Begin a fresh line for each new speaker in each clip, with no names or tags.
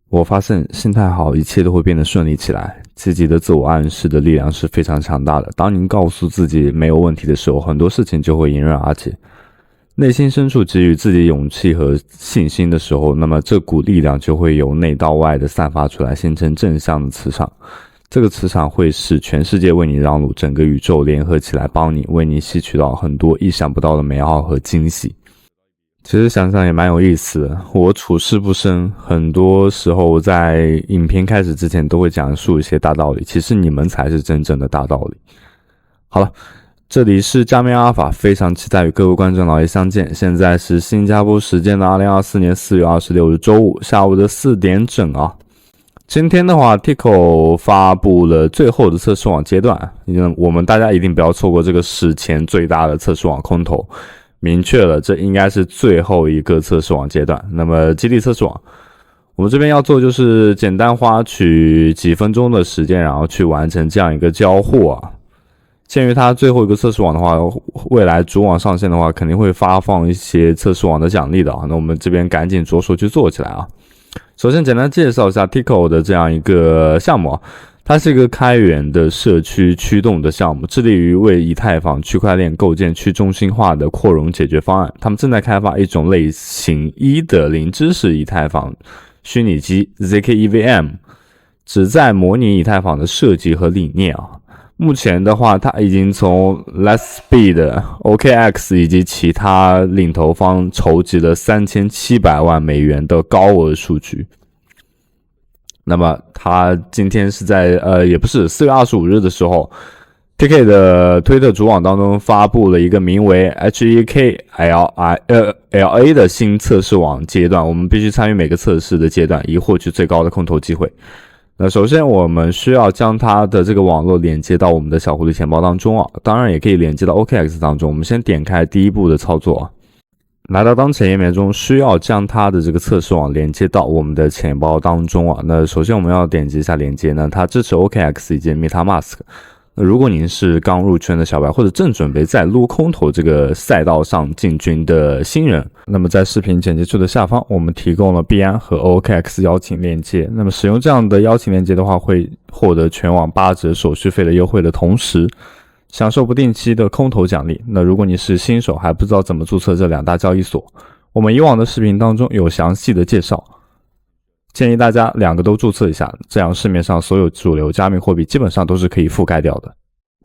我发现心态好，一切都会变得顺利起来。积极的自我暗示的力量是非常强大的。当您告诉自己没有问题的时候，很多事情就会迎刃而解。内心深处给予自己勇气和信心的时候，那么这股力量就会由内到外的散发出来，形成正向的磁场。这个磁场会使全世界为你让路，整个宇宙联合起来帮你，为你吸取到很多意想不到的美好和惊喜。其实想想也蛮有意思的，我处事不深，很多时候在影片开始之前都会讲述一些大道理，其实你们才是真正的大道理。好了，这里是加密阿尔法，非常期待与各位观众老爷相见。现在是新加坡时间的2024年4月26日周五下午的4点整啊。今天的话 Tico 发布了最后的测试网阶段，我们大家一定不要错过这个史前最大的测试网空投，明确了这应该是最后一个测试网阶段。那么基地测试网我们这边要做就是简单花取几分钟的时间，然后去完成这样一个交互啊。鉴于它最后一个测试网的话，未来主网上线的话肯定会发放一些测试网的奖励的啊，那我们这边赶紧着手去做起来啊。首先简单介绍一下 Tico 的这样一个项目啊，它是一个开源的社区驱动的项目，致力于为以太坊区块链构建去中心化的扩容解决方案。他们正在开发一种类型一的零知识以太坊虚拟机 ZK-EVM， 旨在模拟以太坊的设计和理念啊。目前的话，它已经从 Lightspeed、OKX 以及其他领头方筹集了3700万美元的高额数据。那么它今天是在也不是4月25日的时候 ，TK 的推特主网当中发布了一个名为 HEKLA 的新测试网阶段，我们必须参与每个测试的阶段，以获取最高的空投机会。那首先我们需要将它的这个网络连接到我们的小狐狸钱包当中啊，当然也可以连接到 OKX 当中。我们先点开第一步的操作啊，来到当前页面中，需要将它的这个测试网连接到我们的钱包当中啊。那首先我们要点击一下连接呢，它支持 OKX 以及 MetaMask。那如果您是刚入圈的小白，或者正准备在撸空投这个赛道上进军的新人，那么在视频简介处的下方，我们提供了币安和 OKX 邀请链接。那么使用这样的邀请链接的话，会获得全网8折手续费的优惠的同时，享受不定期的空投奖励。那如果你是新手还不知道怎么注册这两大交易所，我们以往的视频当中有详细的介绍，建议大家两个都注册一下，这样市面上所有主流加密货币基本上都是可以覆盖掉的。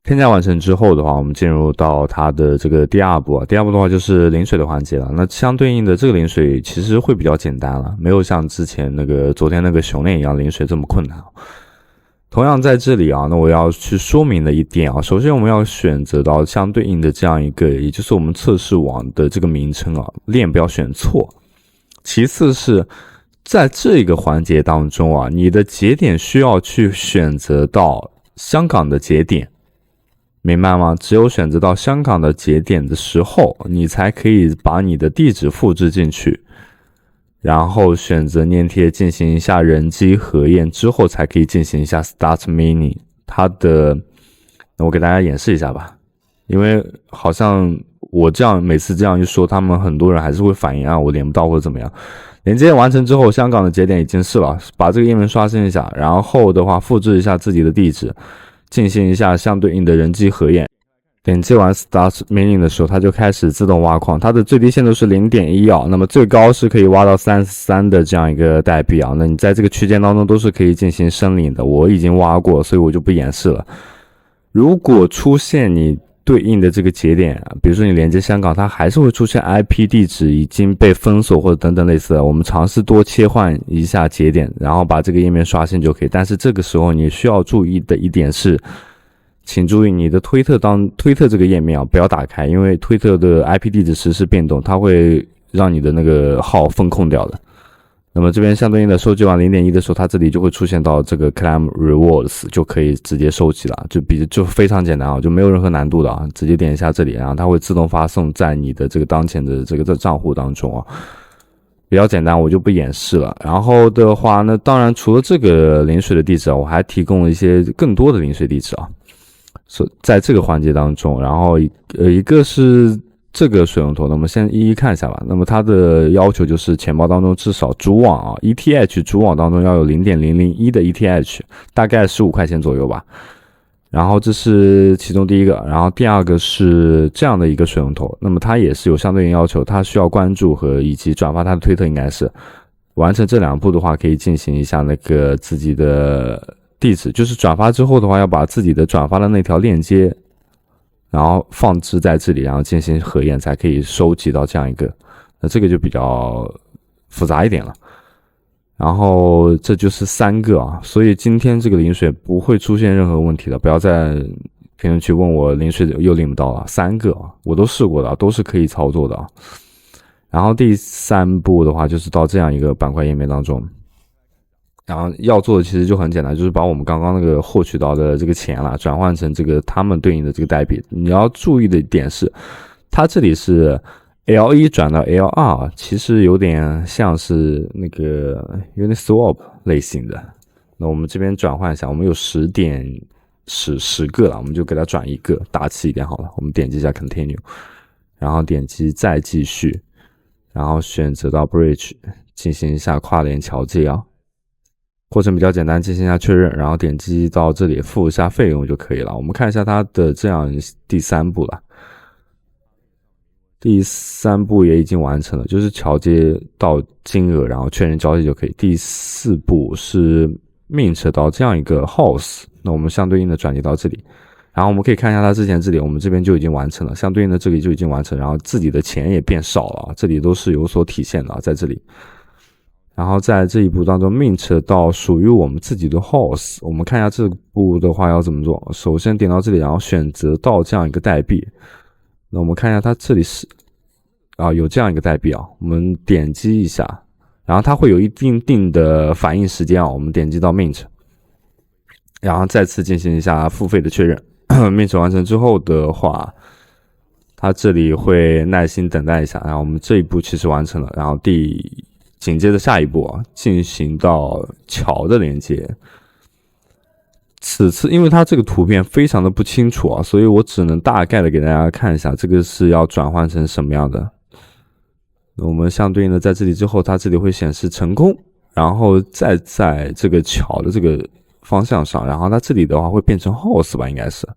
添加完成之后的话，我们进入到它的这个第二步啊，第二步的话就是领水的环节了。那相对应的这个领水其实会比较简单了，没有像之前昨天那个熊链一样领水这么困难。同样在这里啊，那我要去说明的一点啊，首先我们要选择到相对应的这样一个，也就是我们测试网的这个名称啊，链不要选错。其次是在这个环节当中啊，你的节点需要去选择到香港的节点，明白吗？只有选择到香港的节点的时候，你才可以把你的地址复制进去，然后选择粘贴进行一下人机核验之后，才可以进行一下 start mining。它的，我给大家演示一下吧，因为好像我这样每次这样一说，他们很多人还是会反映啊，我连不到或者怎么样。连接完成之后，香港的节点已经是了，把这个页面刷新一下，然后的话复制一下自己的地址，进行一下相对应的人机核验。点击完 Start Mining 的时候，它就开始自动挖矿，它的最低限度是 0.1 啊，那么最高是可以挖到33的这样一个代币啊，那你在这个区间当中都是可以进行申领的，我已经挖过，所以我就不演示了。如果出现你对应的这个节点，比如说你连接香港，它还是会出现 IP 地址已经被封锁或者等等类似的，我们尝试多切换一下节点，然后把这个页面刷新就可以。但是这个时候你需要注意的一点是，请注意你的推特这个页面啊，不要打开，因为推特的 IP 地址实时变动，它会让你的那个号封控掉的。那么这边相对应的收集完 0.1 的时候，它这里就会出现到这个 Claim Rewards， 就可以直接收集了，就非常简单啊，就没有任何难度的啊，直接点一下这里，然后它会自动发送在你的这个当前的这个账户当中啊，比较简单，我就不演示了。然后的话呢，当然除了这个领水的地址啊，我还提供了一些更多的领水地址啊，在这个环节当中，然后一个是这个水龙头，那么先一一看一下吧。那么它的要求就是钱包当中至少主网ETH 主网当中要有 0.001 的 ETH， 大概15块钱左右吧。然后这是其中第一个，然后第二个是这样的一个水龙头，那么它也是有相对应要求，它需要关注和以及转发它的推特，应该是完成这2步的话，可以进行一下那个自己的地址，就是转发之后的话，要把自己的转发的那条链接，然后放置在这里，然后进行核验，才可以收集到这样一个。那这个就比较复杂一点了。然后这就是3个啊，所以今天这个领水不会出现任何问题的，不要在评论区问我领水又领不到了。3个啊，我都试过的，都是可以操作的啊。然后第3步的话，就是到这样一个板块页面当中，然后要做的其实就很简单，就是把我们刚刚那个获取到的这个钱啦，转换成这个他们对应的这个代币。你要注意的一点是，它这里是 L1 转到 L2， 其实有点像是那个 Uniswap 类型的。那我们这边转换一下，我们有10个了，我们就给它转一个，大气一点好了。我们点击一下 Continue， 然后点击再继续，然后选择到 Bridge 进行一下跨链桥接啊。过程比较简单，进行一下确认，然后点击到这里付一下费用就可以了。我们看一下它的这样第3步了。第3步也已经完成了，就是桥接到金额，然后确认交易就可以。第4步是 mint 到这样一个 house， 那我们相对应的转接到这里，然后我们可以看一下它之前这里我们这边就已经完成了，相对应的这里就已经完成，然后自己的钱也变少了，这里都是有所体现的，在这里。然后在这一步当中 mint 到属于我们自己的 house， 我们看一下这步的话要怎么做。首先点到这里，然后选择到这样一个代币。那我们看一下它这里是有这样一个代币啊，我们点击一下，然后它会有一定的反应时间啊，我们点击到 mint， 然后再次进行一下付费的确认。mint 完成之后的话，它这里会耐心等待一下，然后我们这一步其实完成了，然后紧接着下一步啊，进行到桥的连接。此次因为它这个图片非常的不清楚啊，所以我只能大概的给大家看一下，这个是要转换成什么样的。那我们相对应的在这里之后，它这里会显示成功，然后再在这个桥的这个方向上，然后它这里的话会变成 house 吧，应该是。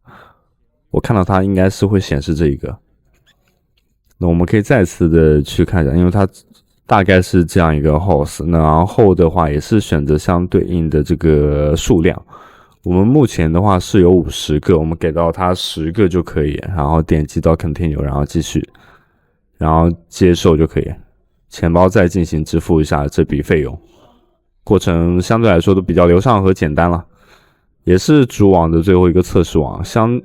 我看到它应该是会显示这一个。那我们可以再次的去看一下，因为它大概是这样一个 house， 那然后的话也是选择相对应的这个数量。我们目前的话是有50个，我们给到它10个就可以，然后点击到 Continue， 然后继续，然后接受就可以，钱包再进行支付一下这笔费用。过程相对来说都比较流畅和简单了，也是主网的最后一个测试网，相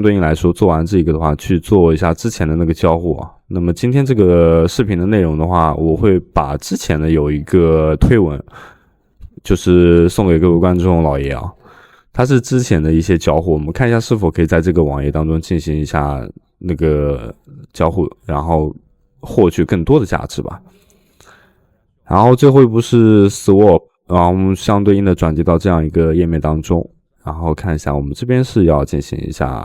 对应来说，做完这个的话，去做一下之前的那个交互啊。那么今天这个视频的内容的话，我会把之前的有一个推文，就是送给各位观众老爷啊。它是之前的一些交互，我们看一下是否可以在这个网页当中进行一下那个交互，然后获取更多的价值吧。然后最后一步是 swap， 然后我们相对应的转接到这样一个页面当中，然后看一下我们这边是要进行一下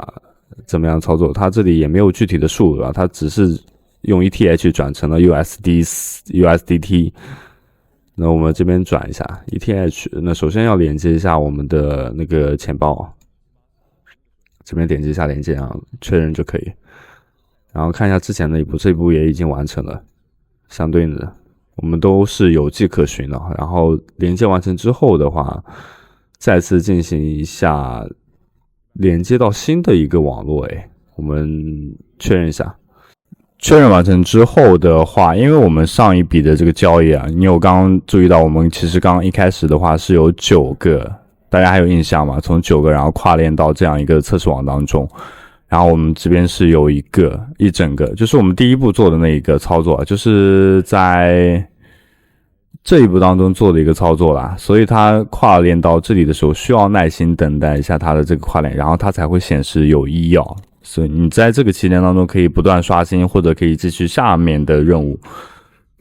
怎么样操作。它这里也没有具体的数额，它只是用 ETH 转成了 USDT。那我们这边转一下 ETH， 那首先要连接一下我们的那个钱包，这边点击一下连接，然后确认就可以。然后看一下之前的一步，这一步也已经完成了，相对应的我们都是有迹可循的。然后连接完成之后的话，再次进行一下连接到新的一个网络，我们确认一下。确认完成之后的话，因为我们上一笔的这个交易啊，你有刚刚注意到，我们其实刚刚一开始的话是有9个，大家还有印象吗？从9个然后跨链到这样一个测试网当中，然后我们这边是有一整个，就是我们第一步做的那一个操作，就是在这一步当中做的一个操作啦，所以它跨链到这里的时候需要耐心等待一下它的这个跨链，然后它才会显示有医药。所以你在这个期间当中可以不断刷新，或者可以继续下面的任务。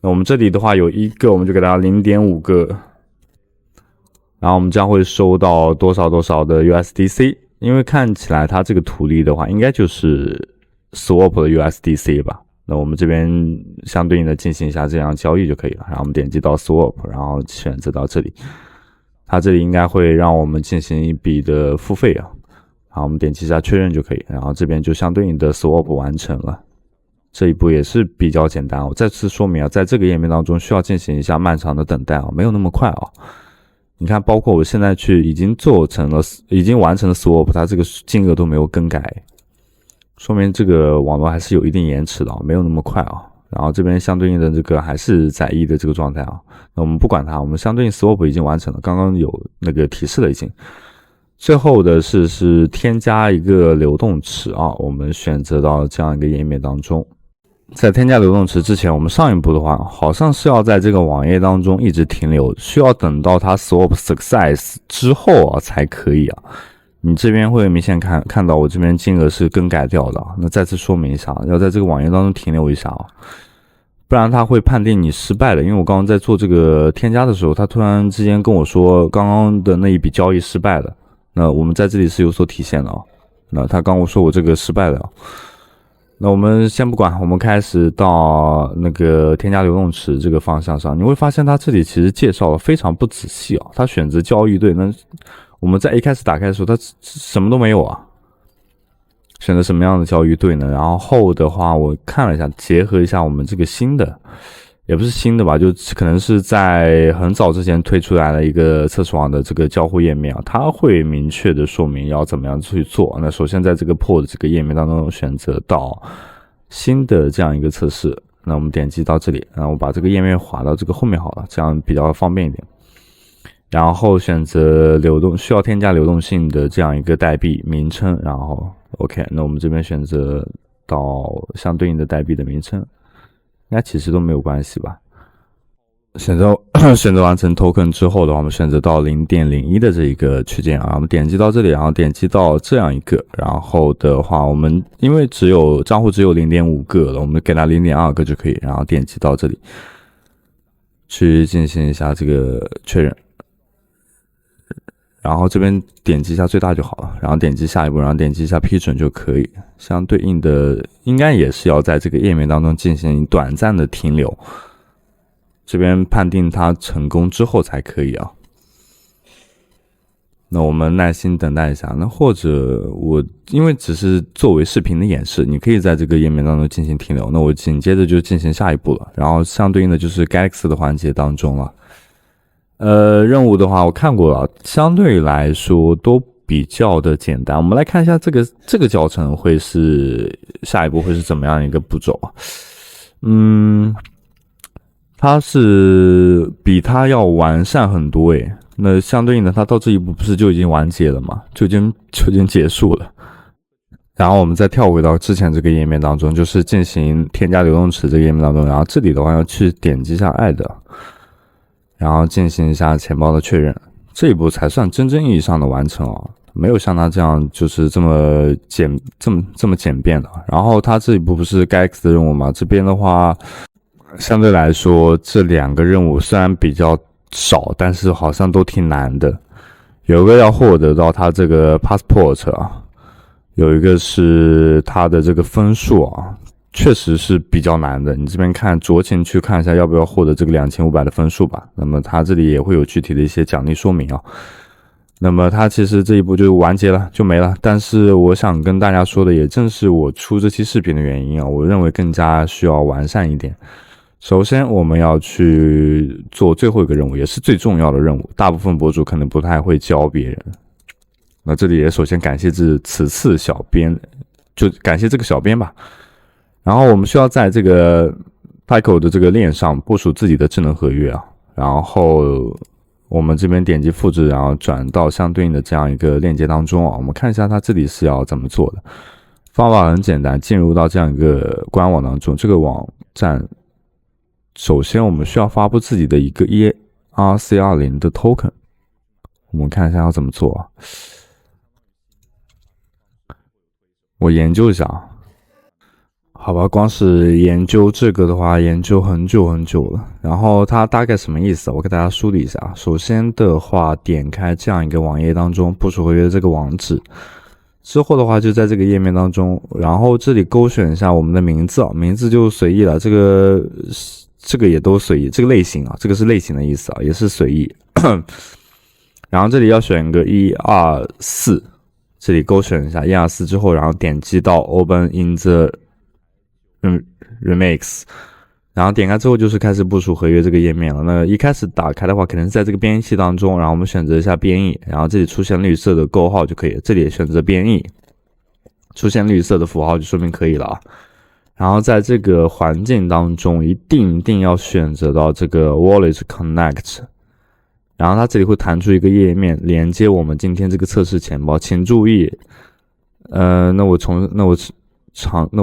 那我们这里的话有1个，我们就给它 0.5 个，然后我们将会收到多少的 USDC。因为看起来它这个图例的话，应该就是 swap 的 USDC 吧。那我们这边相对应的进行一下这样交易就可以了。然后我们点击到 swap， 然后选择到这里，它这里应该会让我们进行一笔的付费啊。好，我们点击一下确认就可以，然后这边就相对应的 swap 完成了。这一步也是比较简单，我再次说明啊，在这个页面当中需要进行一下漫长的等待啊，没有那么快啊。你看，包括我现在去已经完成了 swap， 它这个金额都没有更改，说明这个网络还是有一定延迟的，没有那么快啊。然后这边相对应的这个还是在1的这个状态啊，那我们不管它，我们相对应 swap 已经完成了，刚刚有那个提示了已经。最后的是添加一个流动池啊，我们选择到这样一个页面当中。在添加流动池之前，我们上一步的话好像是要在这个网页当中一直停留，需要等到它 swap success 之后啊才可以啊。你这边会明显看到我这边金额是更改掉的，那再次说明一下，要在这个网页当中停留一下啊，不然它会判定你失败的。因为我刚刚在做这个添加的时候，它突然之间跟我说刚刚的那一笔交易失败了，那我们在这里是有所体现的啊。那他刚我说我这个失败了啊。那我们先不管，我们开始到那个添加流动池这个方向上，你会发现它这里其实介绍的非常不仔细啊。它选择交易对，那我们在一开始打开的时候，它什么都没有啊。选择什么样的交易对呢？然后的话，我看了一下，结合一下我们这个新的，也不是新的吧，就可能是在很早之前推出来的一个测试网的这个交互页面啊，它会明确的说明要怎么样去做。那首先在这个 pod 这个页面当中选择到新的这样一个测试，那我们点击到这里，然后我把这个页面划到这个后面好了，这样比较方便一点。然后选择需要添加流动性的这样一个代币名称，然后 OK， 那我们这边选择到相对应的代币的名称，应该其实都没有关系吧。选择完成 token 之后的话，我们选择到 0.01 的这一个区间啊，我们点击到这里，然后点击到这样一个，然后的话我们因为账户只有 0.5 个了，我们给它 0.2 个就可以，然后点击到这里去进行一下这个确认。然后这边点击一下最大就好了，然后点击下一步，然后点击一下批准就可以。相对应的应该也是要在这个页面当中进行短暂的停留，这边判定它成功之后才可以啊。那我们耐心等待一下，那或者因为只是作为视频的演示，你可以在这个页面当中进行停留，那我紧接着就进行下一步了，然后相对应的就是 Galaxy 的环节当中了。任务的话我看过了，相对来说都比较的简单。我们来看一下这个教程会是下一步会是怎么样一个步骤啊？它是比它要完善很多诶。那相对应的，它到这一步不是就已经完结了吗？就已经结束了。然后我们再跳回到之前这个页面当中，就是进行添加流动池这个页面当中，然后这里的话要去点击一下 add。然后进行一下钱包的确认，这一步才算真正意义上的完成哦，没有像它这样就是这么简便的。然后它这一步不是 Galaxy 的任务吗？这边的话，相对来说这两个任务虽然比较少，但是好像都挺难的。有一个要获得到它这个 passport 啊，有一个是它的这个分数啊。确实是比较难的，你这边看酌情去看一下要不要获得这个2500的分数吧。那么它这里也会有具体的一些奖励说明啊。那么它其实这一步就完结了，就没了。但是我想跟大家说的，也正是我出这期视频的原因啊，我认为更加需要完善一点。首先我们要去做最后一个任务，也是最重要的任务，大部分博主可能不太会教别人。那这里也首先感谢此次小编，就感谢这个小编吧。然后我们需要在这个 Pico 的这个链上部署自己的智能合约啊，然后我们这边点击复制，然后转到相对应的这样一个链接当中啊，我们看一下它这里是要怎么做的。方法很简单，进入到这样一个官网当中，这个网站首先我们需要发布自己的一个 ERC20 的 token， 我们看一下要怎么做啊。我研究一下啊。好吧，光是研究这个的话，研究很久了。然后它大概什么意思啊？我给大家梳理一下。首先的话，点开这样一个网页当中部署合约的这个网址，之后的话就在这个页面当中，然后这里勾选一下我们的名字啊，名字就随意了，这个也都随意，这个类型啊，这个是类型的意思啊，也是随意。然后这里要选一个124，这里勾选一下124之后，然后点击到 Open in the Remix， 然后点开之后就是开始部署合约这个页面了。那一开始打开的话，可能是在这个编译器当中，然后我们选择一下编译，然后这里出现绿色的勾号就可以了，这里也选择编译，出现绿色的符号就说明可以了啊。然后在这个环境当中，一定要选择到这个 Wallet Connect， 然后它这里会弹出一个页面，连接我们今天这个测试钱包。请注意，那我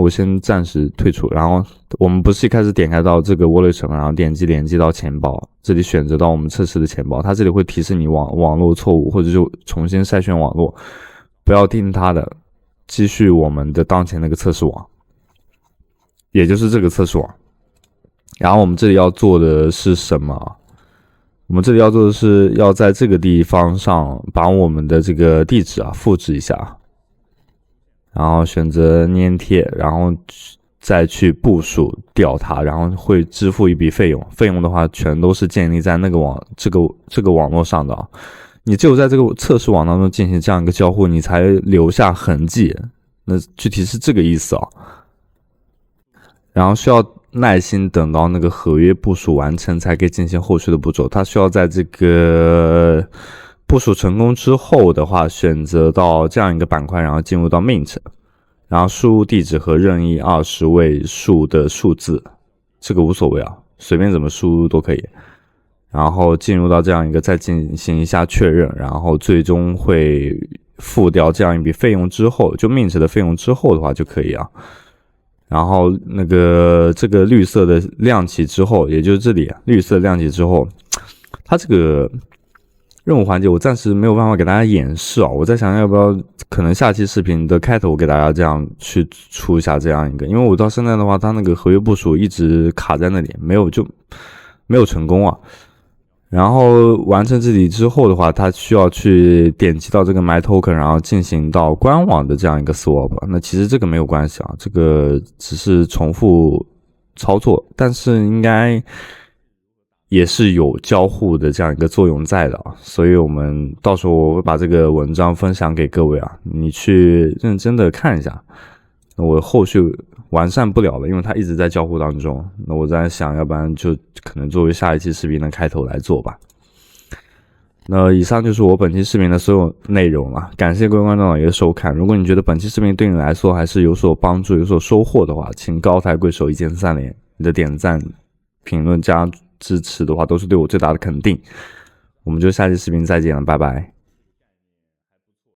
先暂时退出。然后我们不是一开始点开到这个 Wallet， 然后点击连接到钱包，这里选择到我们测试的钱包，它这里会提示你网络错误，或者就重新筛选网络，不要听它的，继续我们的当前那个测试网。也就是这个测试网。然后我们这里要做的是什么？我们这里要做的是要在这个地方上把我们的这个地址复制一下，然后选择粘贴，然后再去部署掉它，然后会支付一笔费用。费用的话全都是建立在那个这个网络上的。你只有在这个测试网当中进行这样一个交互，你才留下痕迹。那具体是这个意思啊。然后需要耐心等到那个合约部署完成才可以进行后续的步骤。它需要在这个部署成功之后的话，选择到这样一个板块，然后进入到 Mint， 然后输入地址和任意20位数的数字，这个无所谓啊，随便怎么输入都可以。然后进入到这样一个，再进行一下确认，然后最终会付掉这样一笔费用之后，就 Mint 的费用之后的话就可以啊。然后这个绿色的亮起之后，也就是这里绿色亮起之后，它这个任务环节我暂时没有办法给大家演示啊，我在想要不要可能下期视频的开头我给大家这样去出一下这样一个，因为我到现在的话，它那个合约部署一直卡在那里，没有成功啊。然后完成这里之后的话，它需要去点击到这个 My Token， 然后进行到官网的这样一个 swap。那其实这个没有关系啊，这个只是重复操作，但是应该也是有交互的这样一个作用在的啊。所以我们到时候我会把这个文章分享给各位啊，你去认真的看一下。那我后续完善不了了，因为它一直在交互当中。那我在想，要不然就可能作为下一期视频的开头来做吧。那以上就是我本期视频的所有内容了，感谢各位观众老爷的收看。如果你觉得本期视频对你来说还是有所帮助、有所收获的话，请高抬贵手一键3连，你的点赞、评论加支持的话，都是对我最大的肯定。我们就下期视频再见了，拜拜。